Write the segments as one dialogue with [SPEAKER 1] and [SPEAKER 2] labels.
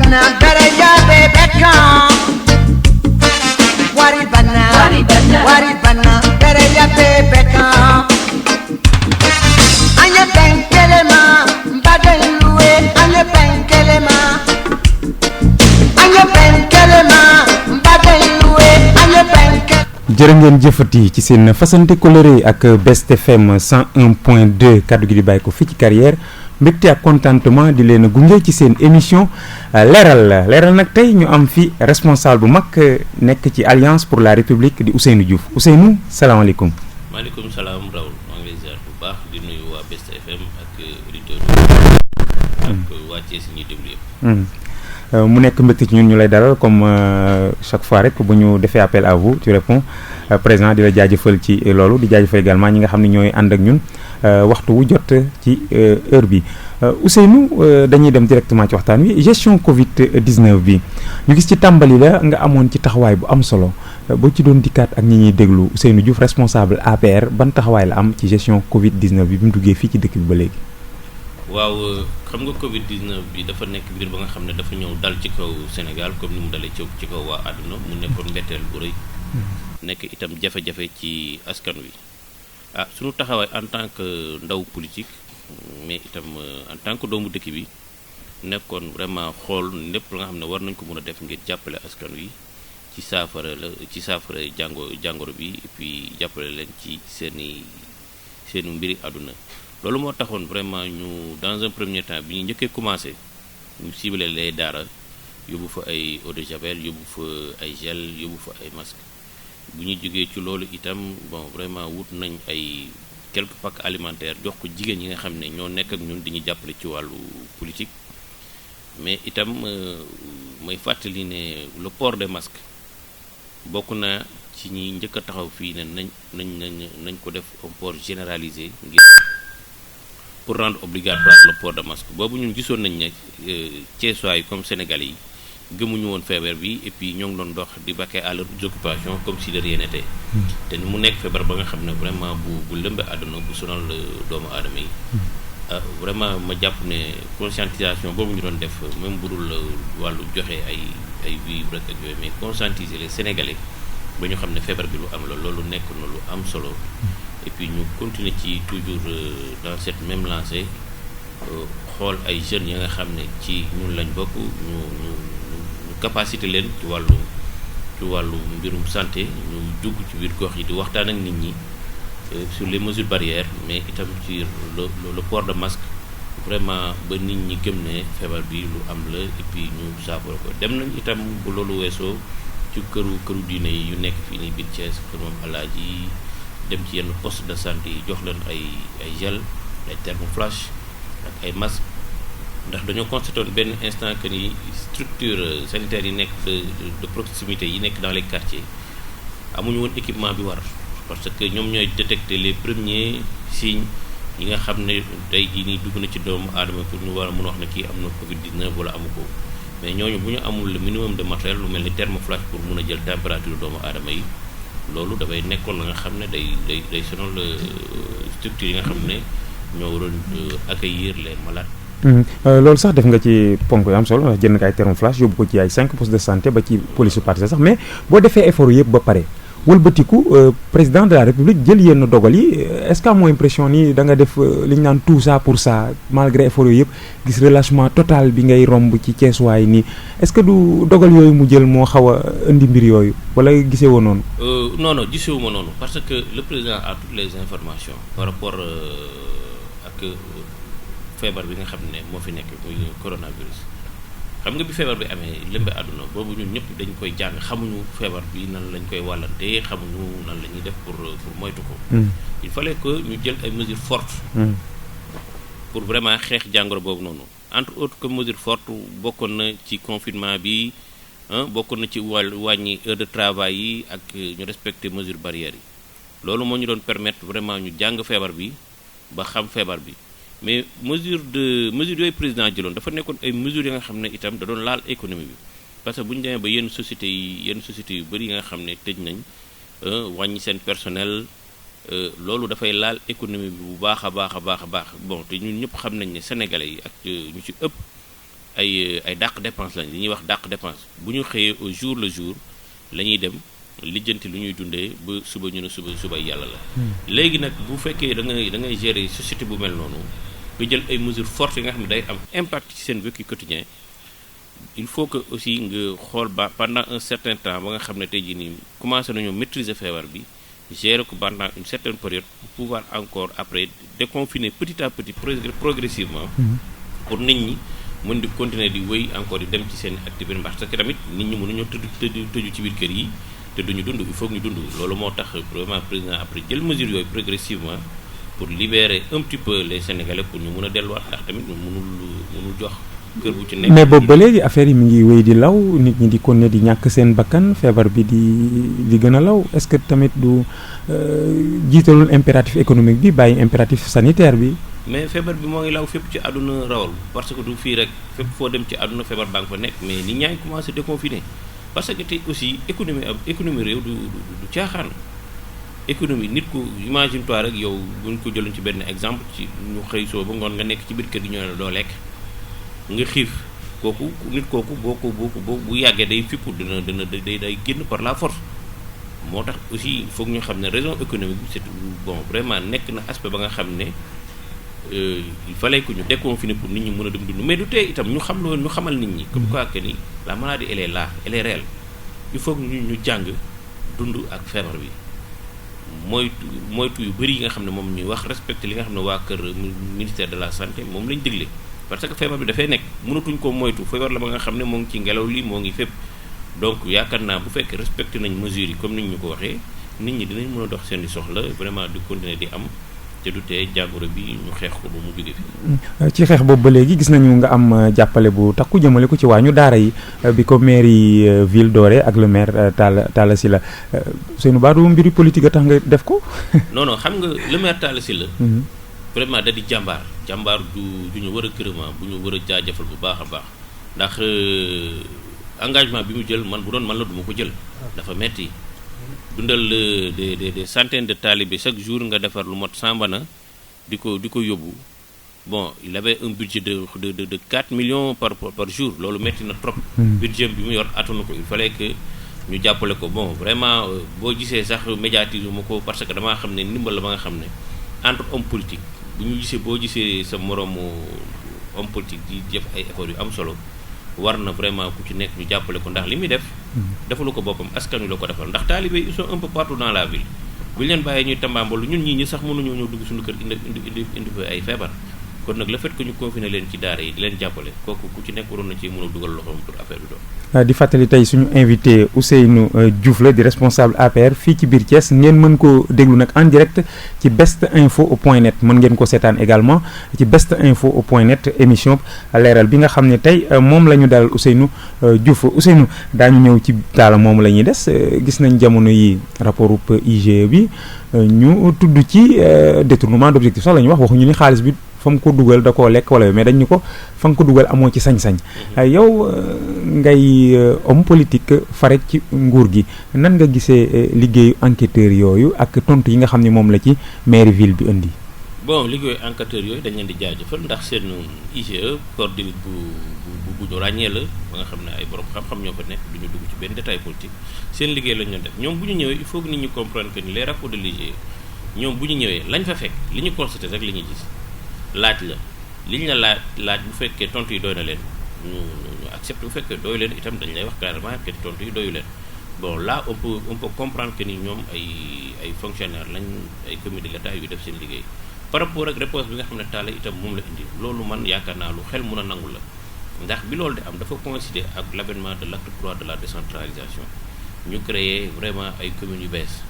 [SPEAKER 1] banna bere ya bebeka wari banna bere ya bebeka anya benkelema mbadelue anya benkelema mbadelue anya benkel.
[SPEAKER 2] jërë ngeen jëfati ci seen fasante coloré ak Best FM 101.2 kaddu gi di bàyyi ko fii ci carrière mbégte ak contentement di leen gunge ci seen émission leeral nag tey ñu am fi responsable bu mag nekk ci Alliance pour la République di Ousseynou Diouf Ousseynou salaamaaleykum.
[SPEAKER 3] maaleykum salaam Raoul maa ngi lay ziar bu baax di nuyu waa Best FM ak auditeurs ak waa Thiès ñuy déglu yëpp.
[SPEAKER 2] mu nekk mbégte ci ñun ñu lay dalal comme chaque fois rek bu ñu defee appel à vous tu réponds présent di la jaajëfal ci loolu di jaajëfal également ñi nga xam ne ñooy ànd ak ñun waxtu wu jot ci heure bi Ousseynou dañuy dem directement ci waxtaan wi gestion Covid 19 bi ñu gis ci tàmbali la nga amoon ci taxawaay bu am solo boo ci doon dikkaat ak ñi ñuy déglu Ousseynou Diouf responsable APR ban taxawaay la am ci gestion Covid 19 bi mu duggee fii ci dëkk bi ba léegi.
[SPEAKER 3] waaw xam nga Covid 19 bi dafa nekk mbir ba nga xam ne dafa ñëw dal ci kaw Sénégal comme ni mu dalee ci kaw waa àdduna mu nekkoon mbetteel bu rëy. nekk itam jafe-jafe ci askan wi. suñu taxawaay en tant que ndaw politique mais itam en tant que doomu dëkk bi nekkoon vraiment xool lépp la nga xam ne war nañ ko mën a def ngir jàppale askan wi ci saafara jàngoro bi et puis jàppale leen ci seeni mbiri àdduna. loolu moo taxoon vraiment ñu dans un premier temps bi ñu njëkkee commencé ñu ciblé les daara yóbbu fa ay eau de javel yóbbu fa ay gel yóbbu fa ay masque bu ñu jógee ci loolu itam bon vraiment wut nañ ay quelques packs alimentaires jox ko jigéen ñi nga xam ne ñoo nekk ak ñun di ñu jàppale ci wàllu politique mais itam may fàttali ne le port des masques bokk na ci ñi njëkk a taxaw fii ne nañ ko def un port généralisé ngir pour rendre obligatoire le port de masque boobu ñun gisoon nañ ne Thiessois yi comme Sénégalais yi gëmuñu woon feebar bi et puis ñoo ngi doon dox di vaquer à leurs occupations comme si de rien n'était. te mu nekk feebar ba nga xam ne vraiment bu lëmbe àdduna bu sonal doomu aadama yi. vraiment ma jàpp ne conscientisation boobu ñu doon def même bu dul wàllu joxe ay vivres ak yooyu mais conscientiser les Sénégalais ba ñu xam ne feebar bi lu am la loolu nekk na lu am solo. et puis ñu continuer ci toujours dans cette même lancée xool ay jeunes yi nga xam ne ci ñun lañ bokk ñu capacité leen ci wàllu mbirum santé ñu dugg ci biir gox yi di waxtaan ak nit ñi sur les mesures barrières mais itam ci le port de masque vraiment ba nit ñi gëm ne feebar bi lu am la et puis ñu saafara ko dem nañ itam bu loolu weesoo ci këru diine yi yu nekk fii nii biir Thiès kër moom alaaji yi dem ci yenn poste de santé yi jox leen ay gel ay thermoflash ak ay masque ndax dañoo constaté woon benn instant que ni structure sanitaire yi nekk de proximité yi nekk dans les quartiers amuñu woon équipement bi war parce que ñoom ñooy détecter les premiers signes yi nga xam ne tey jii nii dugg na ci doomu aadama pour ñu war a mën a wax ne kii am na Covid 19 wala amu ko mais ñooñu bu ñu amul le minimum de matériel lu mel ni thermoflash pour mun a jël température doomu aadama yi loolu dafay nekkoon la nga xam ne day sonal structure yi nga xam ne ñoo waroon accueillir les malades.
[SPEAKER 2] loolu sax def nga ci ponk yu am solo ndax jënd nga ay thermoflash yóbbu ko ci ay 5 postes de santé ba ci police partisane sax mais boo defee effort yëpp ba pare wëlbatiku président de la république jël yenn dogal yi est-ce que amoo impression ni da nga def li ñu naan tout ça pour ça malgré effort yooyu yëpp gis relâchement total bi ngay romb ci Thiessois nii est-ce que du dogal yooyu mu jël moo xaw a indi mbir yooyu wala gisee woo noonu.
[SPEAKER 3] non gisewuma noonu parce que le président a toutes les informations par rapport ak feebar bi nga xam ne moo fi nekk muy coronavirus. xam nga bi feebar bi amee lëmbe àdduna boobu ñun ñëpp dañ koy jàng xamuñu feebar bi nan lañ koy wàllante xamuñu nan la ñuy def pour moytu ko. il fallait que ñu jël ay mesures fortes. pour vraiment xeex jàngoro boobu noonu entre autres que mesures fortes bokkoon na ci confinement bi bokkoon na ci wàññi heure de travail yi ak ñu respecter mesures barrières yi loolu moo ñu doon permettre vraiment ñu jàng feebar bi ba xam feebar bi. mais mesures yooyu président jëloon dafa nekkoon ay mesures yi nga xam ne itam da doon laal économie bi parce que bu ñu demee ba yenn sociétés yu bëri yi nga xam ne tëj nañ wàññi seen personnel loolu dafay laal économie bi bu baax a baax bon te ñun ñëpp xam nañ ne sénégalais yi ak ñu ci ëpp ay dàq dépense lañ li ñuy wax dàq dépense bu ñu xëyee au jour le jour la ñuy dem lijjanti lu ñuy dundee ba suba ñu ne suba yàlla la. léegi nag bu fekkee da ngay gérer société bu mel noonu nga jël ay mesures fortes yi nga xam ne day am impact ci seen vécu quotidien il faut que aussi nga xool ba pendant un certain temps ba nga xam ne tey jii nii commencé nañoo maîtriser feebar bi gérer ko pendant une certaine période pour pouvoir encore après déconfiner petit à petit progressivement. pour nit ñi mën di continuer di wéy encore di dem ci seen activité parce que tamit nit ñi mënuñoo tëju ci biir kër yi te duñu dund il faut que ñu dund loolu moo tax vraiment président après jël mesure yooyu progressivement pour libérer un petit peu les Sénégalais pour ñu mën a delluwaat ndax tamit ñu mënul jox kër bu ci nekk.
[SPEAKER 2] mais boobu ba léegi affaire yi mi ngi wéy di law nit ñi di continuer di ñàkk seen bakkan feebar bi di gën a law est-ce que tamit du jiitalul impératif économique bi bàyyi impératif sanitaire bi.
[SPEAKER 3] mais feebar bi moo ngi law fépp ci àdduna rawal parce que du fii rek fépp foo dem ci àdduna feebar baa nga fa nekk mais nit ñaa ngi commencé déconfiné parce que tey aussi économie réew du caaxaan. économie nit ku imagine toi rek yow buñ ko jëloon ci benn exemple ci ñu xëy soo ba ngoon nga nekk ci biir kër gi ñoo ne la doo lekk nga xiif kooku nit kooku boo bu yàggee day fippu day génn par la force moo tax aussi il faut que ñu xam ne raison économique bi c'est bon vraiment nekk na aspect ba nga xam ne il fallait que ñu déconfiner pour nit ñi mën a dem dund mais du tee itam ñu xamal nit ñi comme quoi que ni la maladie elle est là elle est réelle il faut que ñu jàng dund ak feebar bi moytu yu bëri yi nga xam ne moom ñuy wax respecter li nga xam ne waa kër ministère de la santé moom lañ digle parce que feebar bi dafay nekk mënatuñ ko moytu feebar la ba nga xam ne moo ngi ci ngelaw li moo ngi fépp donc yaakaar naa bu fekkee respecté nañ mesures yi comme ni ñu ko waxee nit ñi dinañ mën a dox seen i soxla vraiment di continuer di am te du tee jàngoro bi ñu xeex ko ba mu jóge fi.
[SPEAKER 2] ci xeex boobu ba léegi gis nañu nga am jàppale bu takku jëmale ko ci waañu daara yi bi ko mairie ville Dorée ak le maire Talla Sylla Ousseynou Ba du mbiru politique a tax nga def ko.
[SPEAKER 3] non xam nga le maire Talla Sylla vraiment da di jàmbaar du ñu war a gërëma bu ñu war a jaajëfal bu baax a baax ndax engagement bi mu jël man bu doon man la du ma ko jël dafa metti dundal des centaines de talibés chaque jour nga defar lu mot 100 bana di ko yóbbu bon il avait un budget de 4 millions par jour loolu metti na trop budget bi mu yor attanu ko il fallait que ñu jàppale ko bon vraiment boo gisee sax médiatiser ma ko parce que damaa xam ne ndimbal la ba nga xam ne entre homme politique bu ñu gisee boo gisee sa moroomu homme politique di def ay efforts yu am solo war na vraiment ku ci nekk ñu jàppale ko ndax li muy def defalu ko boppam askan wi la ko defal ndax taalibe ils sont un peu partout dans la ville bu ñu leen bàyyee ñuy tambaambalu ñun ñi sax mënuñoo ñëw dugg suñu kër indi fa ay feebar kon nag le fait que ñu confiner leen ci daara yi di leen jàppale kooku ku ci nekk waroon na ci mën a dugal loxoom pour affaire bi doon.
[SPEAKER 2] di fàttali tey suñu invité Ousseynou Diouf la di responsable APR fii ci biir Thiès ngeen mën ko déglu nag en direct ci bestinfo.net mën ngeen ko seetaan également ci bestinfo.net émission leeral bi nga xam ne tey moom la ñu dalal Ousseynou Diouf Ousseynou daañu ñëw ci taala moom la ñuy des gis nañ jamono yi rapport IGE bi ñu tudd ci détournement d'objectif sax la ñu wax waxuñu ni xaalis bi fa nga ko dugal da koo lekk wala mais dañ ñu ko fa nga ko dugal amoo ci sañ-sañ yow ngay homme politique fare ci nguur gi nan nga gisee liggéeyu enquêteurs yooyu ak tontu yi nga xam ne moom la ci mairie ville bi indi.
[SPEAKER 3] bon liggéeyu enquêteurs yooyu dañ leen di jaajëfal ndax seen IGE corps d'élite bu ñu ràññee la ba nga xam ne ay borom xam-xam ñoo fa nekk du ñu dugg ci benn détail politique seen liggéey lañ doon def ñoom bu ñu ñëwee il faut que nit ñi comprendre que ni les rapports de l'IGE ñoom bu ñu ñëwee lañ fa fekk li ñu constaté rek la ñuy gis. laaj la li ñu la laaj bu fekkee tontu yi doy na leen ñu accepté bu fekkee doyu leen itam dañ lay wax carrément que tontu yi doyu leen bon là on peut comprendre que ni ñoom ay fonctionnaires lañ ay comité de l'État yu def seen liggéey par rapport ak réponse bi nga xam ne Talla itam moom la indi loolu man yaakaar naa lu xel mun a nangu la ndax bi loolu di am dafa coïncider ak l'avènement de l'acte 3 de la décentralisation ñu créer vraiment ay communes yu bees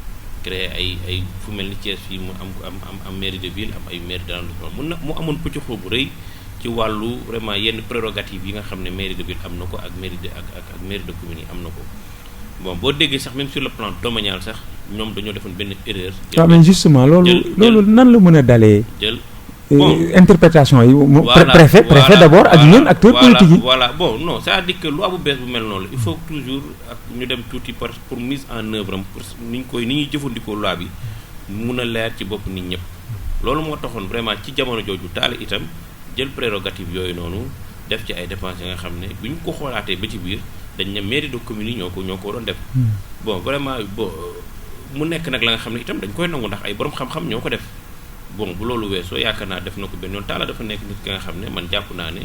[SPEAKER 3] créer ay fu mel ni Thiès fii mu am mairie de ville am ay mairie d'arrondissement mu amoon pëcc xoo bu rëy ci wàllu vraiment yenn prérogatives yi nga xam ne mairie de ville am na ko ak mairie de ak mairie de commune yi am na ko bon boo déggee sax même sur le plan domanial sax ñoom dañoo defoon benn erreur.
[SPEAKER 2] waaw mais justement loolu nan la mën a dalee. interprétation yi. préfet d'abord ak yéen acteurs politiques yi.
[SPEAKER 3] voilà bon non c'est-à-dire que loi bu bees bu mel noonu la il faut toujours ak ñu dem tuuti pour mise en œuvre am pour ni ñuy jëfandikoo loi bi mun a leer ci bopp nit ñëpp loolu moo taxoon vraiment ci jamono jooju Talla itam jël prérogative yooyu noonu def ci ay dépenses yi nga xam ne bu ñu ko xoolaatee ba ci biir dañ ne mairie de commune yi ñoo ko waroon def. bon vraiment mu nekk nag la nga xam ne itam dañ koy nangu ndax ay borom xam-xam ñoo ko def bon bu loolu weesoo yaakaar naa def na ko benn yoon Talla dafa nekk nit ki nga xam ne man jàpp naa ne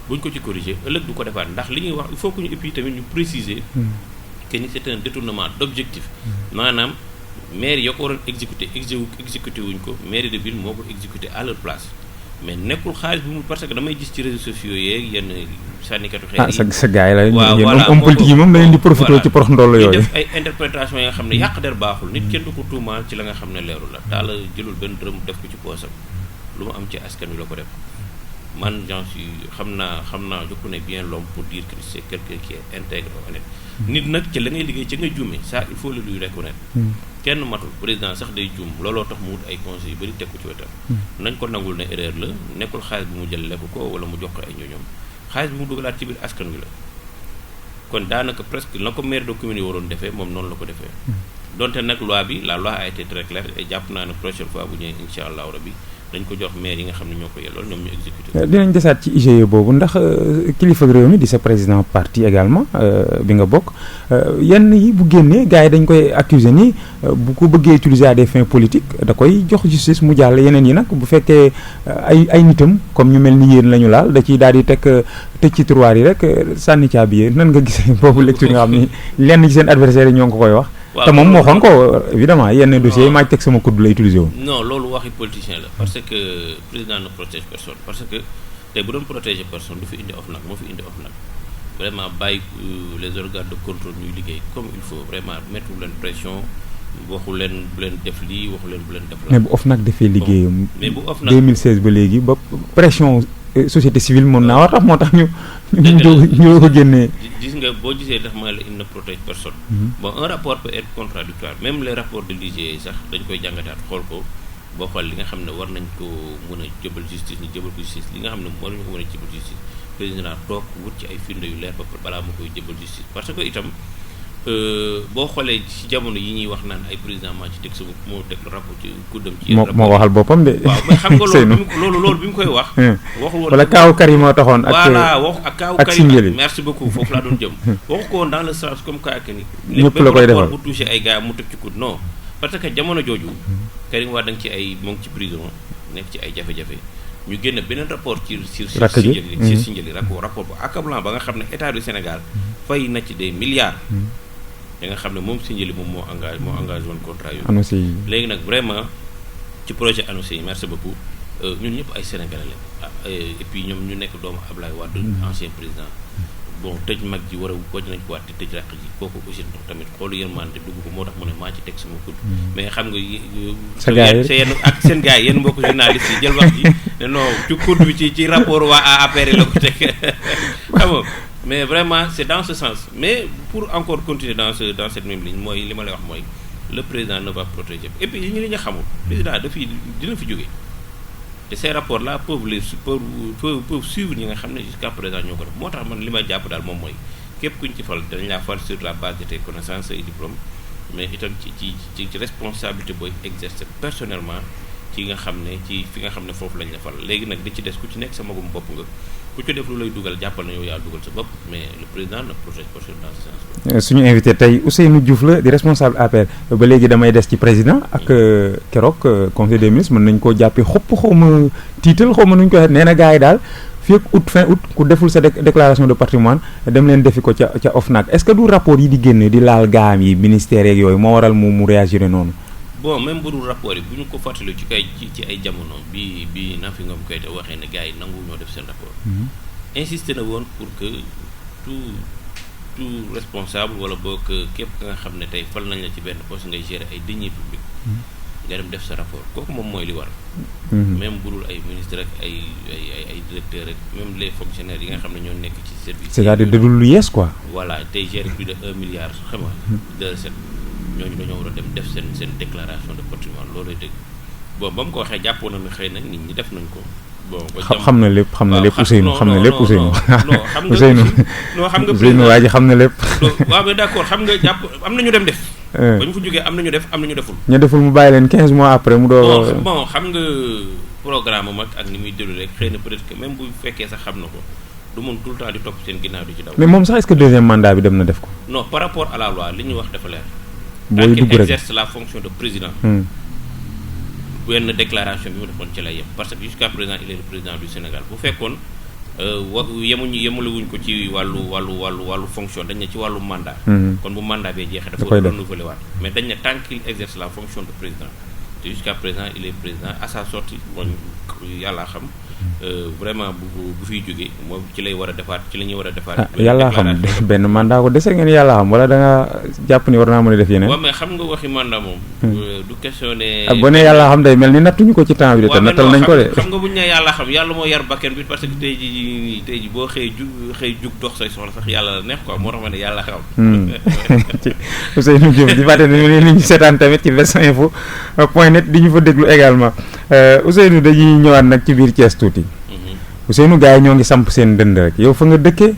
[SPEAKER 3] buñ ko ci corriger ëllëg du ko defaat ndax li ñuy wax il faut que ñu et puis tamit ñu préciser que ni c'est un détournement d'objectif maanaam maire yoo ko waroon exécuté wuñ ko mairie de ville moo ko exécuté à leur place mais nekkul xaalis bi mu parce que damay gis ci réseaux sociaux yeeg yenn sànnikatu xeer yi
[SPEAKER 2] sa gars yi la
[SPEAKER 3] waaw
[SPEAKER 2] yéen
[SPEAKER 3] voilà
[SPEAKER 2] homme politique yi moom da leen di profité ci porox ndoll yooyu
[SPEAKER 3] def ay interprétation yi nga xam ne yàq der baaxul nit kenn du ko tuumaal ci la nga xam ne leeru la Talla jëlul benn dërëm def ko ci poosam lu mu am ci askan wi la ko def man j'en suis xam naa je connais bien l'homme pour dire que c'est quelqu'un qui est intègre honnête nit nag ci la ngay liggéey ci nga juume ça il faut le lui reconnaître kenn matul président sax day juum looloo tax mu wut ay conseils yu bëri teg ko ci wetam nañ ko nangul ne erreur la nekkul xaalis bi mu jël lekk ko wala mu jox ko ay ñoñom xaalis bi mu dugalaat ci biir askan wi la kon daanaka presque la ko maire de commune yi waroon defee moom noonu la ko defee donte nag la loi a été très claire et jàpp naa ne prochaine fois bu ñëwee incha allahu rabbi dañ ko jox maire yi nga xam ne ñoo ko yellool ñoom ñu exécuté.
[SPEAKER 2] dinañ desaat ci IGE boobu ndax kilifa réew mi di sa président parti également bi nga bokk yenn yi bu génnee gars yi dañ koy accuser ni bu ko bëggee utiliser à des fins politiques da koy jox justice mu jàll yeneen yi nag bu fekkee ay nitam comme ñu mel ni yéen la ñu laal da ciy daal di tëj ci tiroir yi rek sànni caabi yéen nan nga gisee boobu lecture nga xam ni lenn ci seen adversaire yi ñoo ngi ko koy wax. te moom moo xoon ko évidemment yenn dossiers yi maa teg sama kudd la utiliser woon.
[SPEAKER 3] non loolu waxi politicien la parce que président ne protège personne parce que tey bu doon protéger personne du fi indi OFNAC moo fi indi OFNAC vraiment bàyyi les organes de contrôle ñuy liggéey comme il faut vraiment mettre leen pression waxu leen bu leen def lii waxu leen bu leen def la.
[SPEAKER 2] mais bu OFNAC defee liggéeyam.
[SPEAKER 3] mais bu OFNAC
[SPEAKER 2] 2016 ba léegi ba pression société civile mën naa war tax moo tax ñu ko génnee.
[SPEAKER 3] gis nga boo gisee tax ma la il ne protège personne. bon un rapport peut être contradictoire même les rapports de l'IGE sax dañ koy jàngataat xool ko boo xool li nga xam ne war nañ ko mën a jëbal justice ñu jëbal ko justice li nga xam ne war nañu ko mën a jëbal justice président toog wut ci ay firnde yu leer ba balaa ma koy jëbal justice parce que itam boo xoolee ci jamono yi ñuy wax naan ay président maa ci teg sama moo teg rapport ci kuddam ci
[SPEAKER 2] moo waxal boppam de.
[SPEAKER 3] waaw mais xam nga loolu bi mu koy wax waxul woon
[SPEAKER 2] wala kaawu Karim moo taxoon ak
[SPEAKER 3] voilà wax ak kaawu
[SPEAKER 2] ak
[SPEAKER 3] Karim merci beaucoup foofu laa doon jëm waxu ko woon dans le sens comme quoi que ni
[SPEAKER 2] ñëpp la koy defal
[SPEAKER 3] bu touché ay gars mu teg ci kudd non parce que jamono jooju Karim Wade danga ci ay moo ngi ci prison nekk ci ay jafe-jafe ñu génn beneen rapport ci Sindiély rapport bu accablant ba nga xam ne état du Sénégal fay na ci des milliards da nga xam ne moom Sindiély moom moo engagé woon contrat yooyu
[SPEAKER 2] annoncé yi
[SPEAKER 3] léegi nag vraiment ci projet annoncé yi merci beaucoup ñun ñëpp ay sénégalais la et puis ñoom ñu nekk doomu Ablaye Wade ancien président bon tëj mag ji war a waj nañ ko waat te tëj ràq ji kooku aussi tamit xoolu yërmande dugg ko moo tax mu ne maa ci teg sama kudd mais xam nga yenn ak seen gars yi yenn mbokk journalistes yi jël wax ji ne non ci kudd bi ci rapport waa APR la ko teg xam nga mais vraiment c'est dans ce sens mais pour encore continuer dans cette même ligne mooy li ma lay wax mooy le président ne va protéger et puis li nga xamul président dina fi jógee te ces rapports là peuvent suivre ñi nga xam ne jusqu'à présent ñoo ko def moo tax man li may jàpp daal moom mooy képp ku ñu ci fal dañ laa fal sur la base de tes connaissances et diplômes mais itam ci responsabilité booy exercer personnellement ci nga xam ne ci fi nga xam ne foofu lañ la fal léegi nag di ci des ku ci nekk sa magum bopp nga ku ci def lu lay dugal jàppal na yow yaa dugal sa bopp mais le président ne protège personne dans ce sens.
[SPEAKER 2] suñu invité tey Ousseynou Diouf la di responsable APR ba léegi damay des ci président ak keroog conseil des ministres mën nañ koo jàppee xopp xaw ma tiital xaw ma nuñ ko waxee nee na gars yi daal fii ak fin août ku deful sa déclaration de patrimoine dem leen defi ko ca OFNAC est-ce que du rapport yi di génn di laal gaam yi ministère yeeg yooyu moo waral mu réagir noonu.
[SPEAKER 3] bon même bu dul rapport yi bu ñu ko fàttali ci ay jamono bi Nafi Ngom Keïta waxee ne gars yi nangu ñoo def seen rapport insisté na woon pour que tout responsable wala boo que képp ka nga xam ne tey fal nañ la ci benn poste ngay gérer ay deniers publics nga dem def sa rapport kooku moom mooy li war même bu dul ay ministre rek ay directeur rek même les fonctionnaires yi nga xam ne ñoo nekk ci service
[SPEAKER 2] c'est-à-dire de lu yees quoi
[SPEAKER 3] voilà tey gérer plus de 1 milliard xam nga de recette ñooñu dañoo war a dem def seen déclaration de patrimoine loolay dégg bon ba mu ko waxee jàppoon na ne xëy na nit ñi def nañ ko bon
[SPEAKER 2] xam na lépp Ousseynou xam na lépp Ousseynou
[SPEAKER 3] non xam nga
[SPEAKER 2] Ousseynou waa ji xam na lépp
[SPEAKER 3] waaw mais d'accord xam nga jàpp am na ñu dem def ba ñu fa jógee am na ñu def am na ñu deful
[SPEAKER 2] ñu deful mu bàyyi leen 15 mois après mu doo
[SPEAKER 3] bon xam nga programme mag ak ni muy déroulé xëy na peut-être que même bu fekkee sax xam na ko du mun tout le temps di topp seen ginnaaw di ci daw.
[SPEAKER 2] mais moom sax est-ce que deuxième mandat bi dem na def ko.
[SPEAKER 3] non par rapport à la loi li ñu wax dafa leer.
[SPEAKER 2] booy dugg
[SPEAKER 3] qu'il
[SPEAKER 2] rek
[SPEAKER 3] exerce la fonction de président. benn déclaration bi mu defoon ci lay yem parce que jusqu'à présent il est le président du Sénégal bu fekkoon yemalewuñ ko ci wàllu fonction dañ ne ci wàllu mandat. kon bu mandat bee jeexee dafa renouveler waat mais dañ ne tant qu'il exerce la fonction de président te jusqu'à présent il est président à sa sortie bon yàllaa xam vraiment bu fiy jógee moom ci lay war a defaat ci la ñuy war a defaat.
[SPEAKER 2] yàllaa xam benn mandat ko dese ngeen yàllaa xam wala da nga jàpp ni war naa mën a def yeneen.
[SPEAKER 3] waaw mais xam nga waxi mandat moom. du question ne.
[SPEAKER 2] boo nee yàllaa xam day mel ni nattuñu ko ci temps bi de. te nattal nañ ko de.
[SPEAKER 3] xam nga bu ñu nee yàllaa xam yàlla moo yar bakken bi parce que tey jii boo xëy jug dox say soxla sax yàlla la neex quoi moo tax ma ne yàlla xam.
[SPEAKER 2] Ousseynou Diop di fàtte ne ni ñu seetaan tamit ci verseninfo.net di ñu fa déglu également Ousseynou dañuy ñëwaat nag ci biir Thiès tuuti. Ousseynou gars yi ñoo ngi samp seen dënd rek yow fa nga dëkkee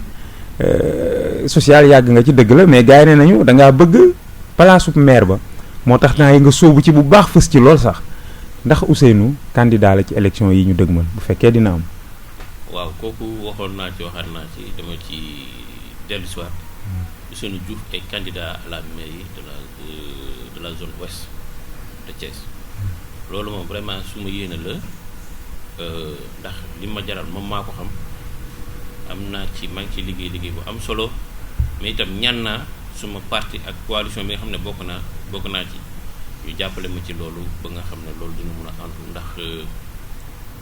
[SPEAKER 2] social yàgg nga ci dëgg la mais gars yi ne nañu da ngaa bëgg palaasu maire ba moo tax naa yi nga sóobu ci bu baax fës ci lool sax ndax Ousseynou candidat la ci élection yi ñu dëgmal bu fekkee dina am.
[SPEAKER 3] waaw kooku waxoon naa ci waxaat naa ci dama ci dellu si waat Ousseynou Diouf est candidat à la mairie de la zone ouest de Thiès loolu moom vraiment su ma yéene la. ndax li ma jaral moom maa ko xam am naa ci maa ngi ci liggéey bu am solo mais itam ñaan naa suma parti ak coalition bi nga xam ne bokk naa ci ñu jàppale ma ci loolu ba nga xam ne loolu dina mun a antu ndax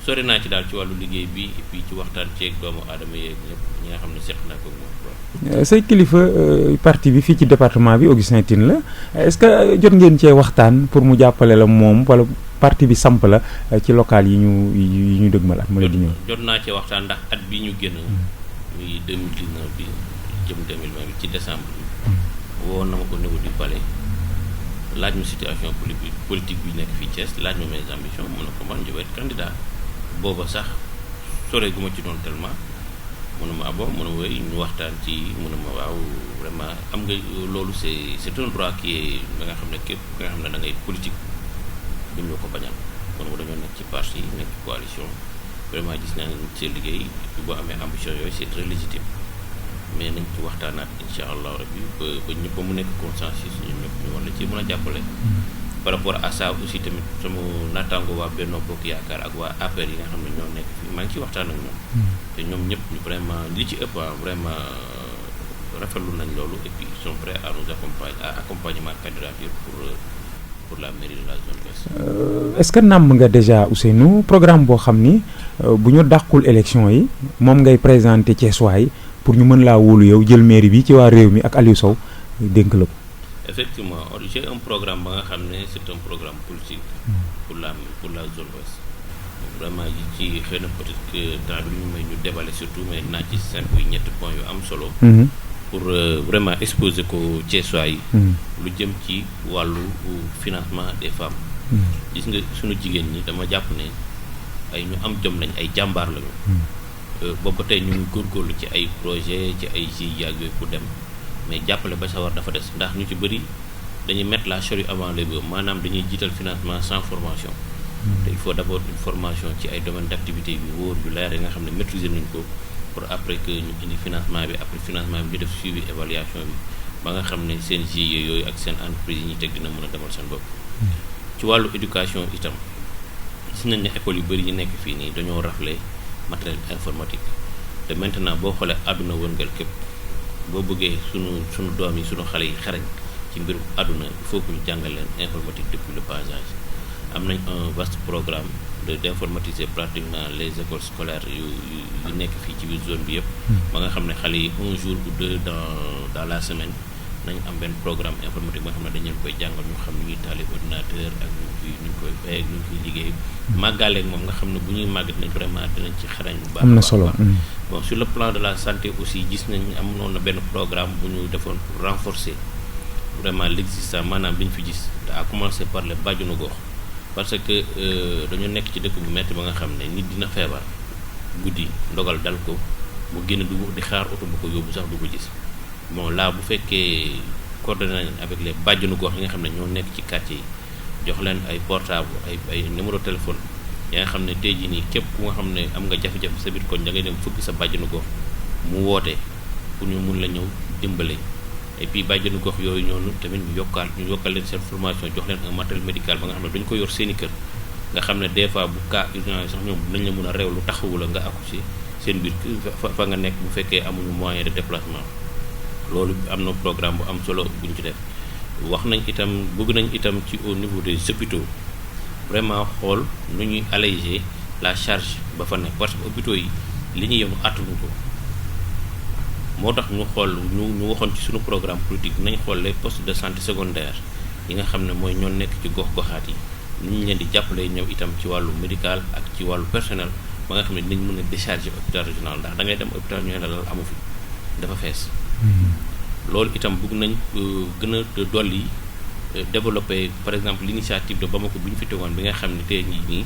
[SPEAKER 3] sori naa ci daal ci wàllu liggéey bi et puis ci waxtaan ceeg doomu aadama yeeg ñëpp ñi nga xam ne seq naa ko moom.
[SPEAKER 2] say kilifa parti bi fii ci département bi Augustin Tine la est-ce que jot ngeen cee waxtaan pour mu jàppale la moom wala parti bi samp la ci local yi ñu dëgmal at ma la di ñëw.
[SPEAKER 3] jot naa cee waxtaan ndax at bi ñu génn muy 2019 bi jëm 2020 bi ci décembre bi woon na ma ko niveau du palais laaj ma situation politique bi nekk fii Thiès laaj ma mes ambitions mun na ko man je vais être candidat booba sax sore gu ma ci doon tellement mun na ma abo mun na woy ñu waxtaan ci mun na ma waaw vraiment am nga loolu c'est un droit qui est da nga xam ne képp nga xam ne da ngay politique duñ la ko bañal kon mu dañoo nekk ci parti nekk ci coalition vraiment gis naa ne seen liggéey boo amee ambition yooyu c'est très légitime mais nañ ci waxtaanaat incha allah rabbi ba ñëpp ba mu nekk consensus ñun ñëpp ñu war la ci mën a jàppale. par rapport à ça aussi tamit sama naataango waa Benno Bokk Yaakaar ak waa APR yi nga xam ne ñoo nekk fii maa ngi ciy waxtaan ak ñoom. te ñoom ñëpp ñu vraiment li ci ëpp vraiment rafetlu nañ loolu et puis ils sont prêts à nous accompagner ma candidature pour la mairie de la zone ouest.
[SPEAKER 2] Est-ce que nàmm nga déjà Ousseynou programme boo xam ni bu ñu dàqul élection yi moom ngay présenter Thiessois yi pour ñu mën laa wóolu yow jël mairie bi ci waa réew mi ak Aliou Sow dénk la ko.
[SPEAKER 3] Effectivement j'ai un programme ba nga xam ne c'est un programme politique pour la zone ouest vraiment yi ci xëy na peut-être que temps bi ñu may ñu déballer surtout mais naa ci 5 yu ñetti points yu am solo. pour vraiment exposer ko Thiessois yi lu jëm ci wàllu financement des femmes. gis nga suñu jigéen ñi dama jàpp ne ay ñu am jom lañ ay jàmbaar lañu. boobu tey ñu ngi góorgóorlu ci ay projet ci ay GIE ak yooyu pour dem mais jàppale ba sa war dafa des ndax ñu ci bëri dañuy mettre la charrue avant les bœufs maanaam dañuy jiital financement sans formation. te il faut d'abord une formation ci ay domaines d'activité yu wóor yu leer yi nga xam ne maîtriser nañ ko pour après que ñu indi financement bi après financement bi ñu def suivi évaluation bi ba nga xam ne seen GIE yooyu ak seen entreprise yi ñuy teg dina mën a demal seen bopp. ci wàllu éducation itam gis nañ ne école yu bëri yi nekk fii nii dañoo rafle matériel informatique te maintenant boo xoolee àdduna wërngal képp boo bëggee sunu doom yi sunu xale yi xarañ ci mbirum àdduna il faut que ñu jàngal leen informatique depuis le bas âge am nañ un vaste programme d'informatiser pratiquement les écoles scolaires yu nekk fii ci biir zone bi yëpp ba nga xam ne xale yi un jour ou deux dans la semaine nañ am benn programme informatique ba nga xam ne dañ leen koy jàngal ñu xam ni ñuy taali ordinateur ak ñu koy fay ak ñu koy liggéey màggaaleeg moom nga xam ne bu ñuy màggat nañ vraiment dinañ ci xarañ bu baax
[SPEAKER 2] am na solo
[SPEAKER 3] bon sur le plan de la santé aussi gis nañ am noonu na benn programme bu ñu defoon pour renforcer vraiment l'existant maanaam li ñu fi gis à commencer par les bàjjenu gox parce que dañu nekk ci dëkk bu metti ba nga xam ne nit dina feebar guddi ndogal dal ko mu génn du di xaar oto bu ko yóbbu sax du ko gis bon là bu fekkee coordonné nañ avec les bàjjenu gox yi nga xam ne ñoo nekk ci quartier yi jox leen ay portable ay numéro téléphone yaa nga xam ne tey jii nii képp ku nga xam ne am nga jafe-jafe sa biir koñ da ngay dem fukki sa bàjjenu gox mu woote pour ñu mun la ñëw dimbale. Et puis bàjjenu gox yooyu ñoonu tamit ñu yokkal leen seen formation jox leen un matériel médical ba nga xam ne dañu ko yor seeni kër nga xam ne des fois bu cas urgent sax ñoom nañ la mën a réew lu taxawu la nga accoucher seen biir fa nga nekk bu fekkee amuñu moyen de déplacement. Loolu am na programme bu am solo bu ñu ci def wax nañ itam bëgg nañ itam ci au niveau des hôpitaux vraiment xool nu ñuy alléger la charge ba fa nekk parce que hôpitaux yi li ñu yenu attanuñ ko. moo tax ñu xool ñu waxoon ci suñu programme politique nañ xool les postes de santé secondaire yi nga xam ne mooy ñoo nekk ci gox-goxaat yi ni ñu leen di jàppale ñëw itam ci wàllu médical ak ci wàllu personnel ba nga xam ne dinañ mën a décharger hôpital régional ndax da ngay dem hôpital ñu ne la amu fi dafa fees. Loolu itam bëgg nañ gën a dolli développer par exemple l'initiative de Bamako bi ñu fi tegoon bi nga xam ne tey nii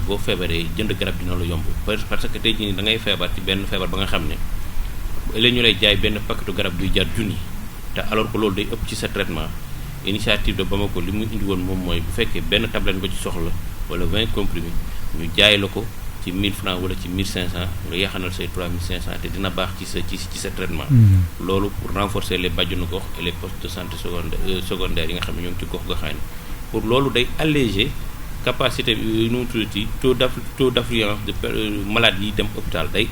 [SPEAKER 3] boo feebaree jënd garab dina la yomb parce que tey jii nii da ngay feebar ci benn feebar ba nga xam ne. léegi ñu lay jaay benn paquetu garab buy jar junni te alors que loolu day ëpp ci sa traitement initiative de Bamako li mu indi woon moom mooy bu fekkee benn tablette nga ci soxla wala 20 comprimés ñu jaay la ko ci 1000 francs wala ci 1500 nga yaxanal say 3500 te dina baax ci sa traitement. Loolu pour renforcer les bàjjenu gox et les postes de santé secondaire yi nga xam ne ñoo ngi ci gox goxaan pour loolu day alléger capacité nu mu tuddati taux d'affluence de malades yi dem hôpital day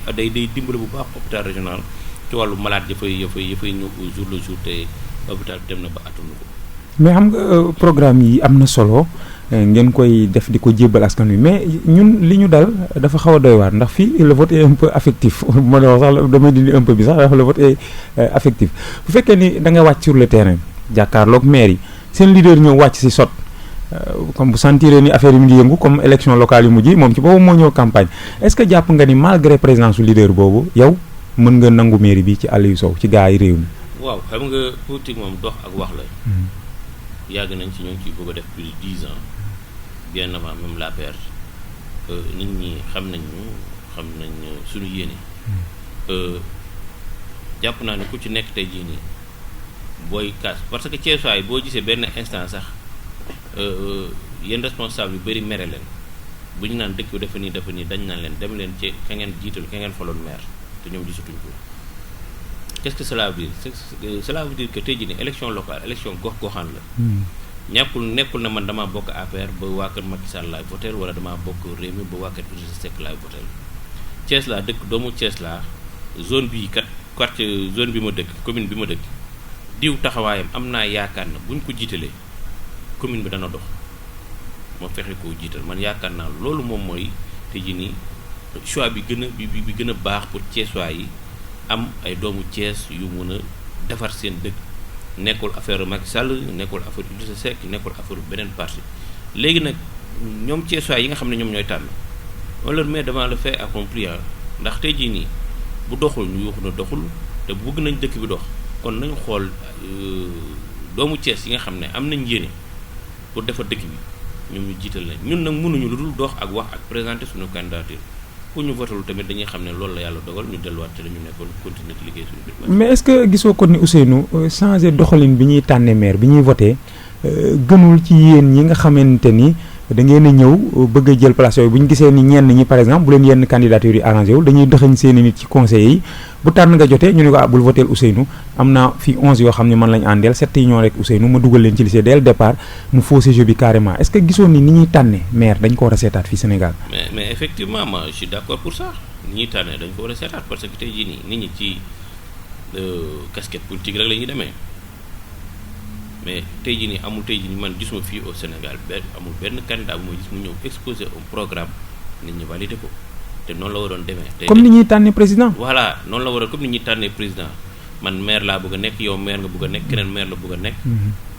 [SPEAKER 3] dimbale bu baax hôpital régional ci wàllu malade yafay ñëw au jour le jour te hôpital bi dem na ba attanu ko.
[SPEAKER 2] mais xam nga programme yi am na solo ngeen koy def di ko jébbal askan wi mais ñun li ñu dal dafa xaw a doy waar ndax fii le vote est un peu affectif ma ne wax sax damay dindi un peu bi sax ndax le vote est affectif bu fekkee ni da nga wàcc sur le terrain jàkkaarloog maire yi seen leader ñëw wàcc si sot comme bu sentiree ni affaire yi mu ngi yëngu comme élection locale yu mujj yi moom ci boobu moo ñëw campagne est-ce que jàpp nga ni malgré présence su leader boobu yow mën nga nangu mairie bi ci Aliou Sow ci gaa yi réew mi.
[SPEAKER 3] waaw xam nga politique moom dox ak wax la. yàgg nañ ci ñoo ngi ciy bëgg a def plus de 10 ans bien avant même la perte nit ñi xam nañ suñu yéene. jàpp naa ne ku ci nekk tey jii nii booy kaas parce que Thiès waay boo gisee benn instant sax. yenn responsable yu bëri mere leen bu ñu naan dëkk bi dafa nii dañ naan leen dem leen ci ka ngeen jiital ka ngeen faloon maire te ñoom gisatuñ ko qu'est-ce que cela veut dire cela veut dire que tey jii nii élection locale élection gox-goxaan la. nekkul na man damaa bokk APR ba waa kër Macky Sall laay voter wala damaa bokk Rewmi ba waa kër Idrissa Seck laay voter Thiès laa dëkk doomu Thiès laa zone bii kat quartier zone bi ma dëkk commune bi ma dëkk diw taxawaayam am naa yaakaar na buñ ko jiitalee. commune bi dana dox moo fexe koo jiital man yaakaar naa loolu moom mooy te ji nii choix bi gën a baax pour Thiessois yi am ay doomu Thiès yu mun a defar seen dëkk nekkul affaire Macky Sall nekkul affaire Idrissa Seck nekkul affaire beneen parti léegi nag ñoom Thiessois yi nga xam ne ñoom ñooy tànn on leur met devant le fait accompli ndax tey jii nii bu doxul ñu yuuxu na doxul te bëgg nañ dëkk bi dox kon nañu xool doomu Thiès yi nga xam ne am nañ yéene pour defar dëkk bi ñoom ñu jiital lañ ñun nag mënuñu lu dul dox ak wax ak présenter suñu candidature pour ñu votalu tamit dañuy xam ne loolu la yàlla dogal ñu delluwaat ci la ñu nekkoon continuer di liggéey suñu biir.
[SPEAKER 2] mais est-ce que gisoo ko ni Ousseynou changer doxalin bi ñuy tànnee maire bi ñuy voté gënul ci yéen ñi nga xamante ni da ngeen a ñëw bëgg a jël place yooyu bu ñu gisee ni ñenn ñi par exemple bu leen yenn candidature yi arrangé wul dañuy dëxañ seeni nit ci conseil yi bu tànn nga jotee ñu ne ko bul voter Ousseynou am naa fi 11 yoo xam ne man lañ àndeel 7 yi ñoo rek Ousseynou ma dugal leen ci lycée dès le départ mu faussé jeu bi carrément est-ce que gisoo ni ñuy tànnee maire dañ ko war a seetaat fii Sénégal.
[SPEAKER 3] mais effectivement moi je suis d'accord pour ça ni ñuy tànnee dañ ko war a seetaat parce que tey jii nii nit ñi ci casquette politique rek la ñuy demee. mais tey jii nii amul tey jii nii man gisuma fii au Sénégal amul benn candidat bu ma gis mu ñëw exposer un programme nit ñi validé ko te noonu la waroon demee.
[SPEAKER 2] comme ni ñuy tànnee président.
[SPEAKER 3] voilà noonu la waroon comme ni ñuy tànnee président man maire laa bëgg a nekk yow maire nga bëgg a nekk keneen maire la bëgg a nekk.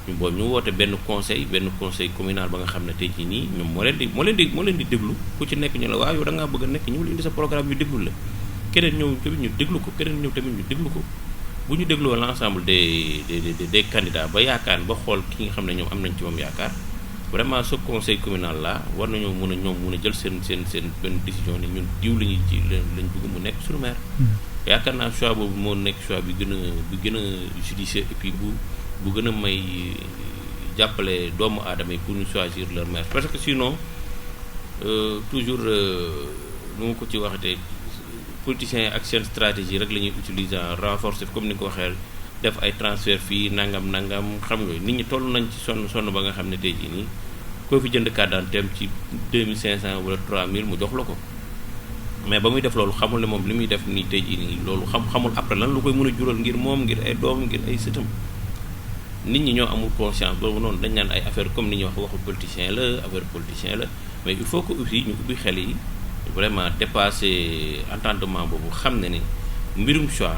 [SPEAKER 3] ñu boobu ñu woote benn conseil communal ba nga xam ne tey jii nii ñoom moo leen di déglu ku ci nekk ñu la waaw yow da ngaa bëgg a nekk ñëwul indi sa programme ñu déglu la keneen ñëw tamit ñu déglu ko keneen ñëw tamit ñu déglu ko. bu ñu dégloo l'ensemble des candidats ba yaakaar ba xool ki nga xam ne ñoom am nañ ci moom yaakaar vraiment ce conseil communal là war nañoo mën a jël seen benn décision ne ñun diw lañuy ci lañ bëgg mu nekk suñu maire. yaakaar naa choix boobu moo nekk choix bi gën a judicieux et puis bu gën a may jàppale doomu aadama yi pour ñu choisir leur maire parce que sinon toujours nu ma ko ci waxatee politiciens yi ak seen stratégie rek la ñuy utiliser renforcer comme ni ko waxee def ay transfert fii nangam xam nga nit ñi toll nañ ci sonn ba nga xam ne tey jii nii koo fi jënd carte d'identité ci 2500 wala 3000 mu jox la ko mais ba muy def loolu xamul ne moom li muy def nii tey jii nii loolu xamul après lan lu koy mën a jural ngir moom ngir ay doom ngir ay sëtam nit ñi ñoo amul conscience boobu noonu dañ naan ay affaire comme ni ñuy waxu politicien la affaire politicien la mais il faut que aussi ñu ubbi xel yi vraiment dépasser entendement boobu xam ne ni mbirum choix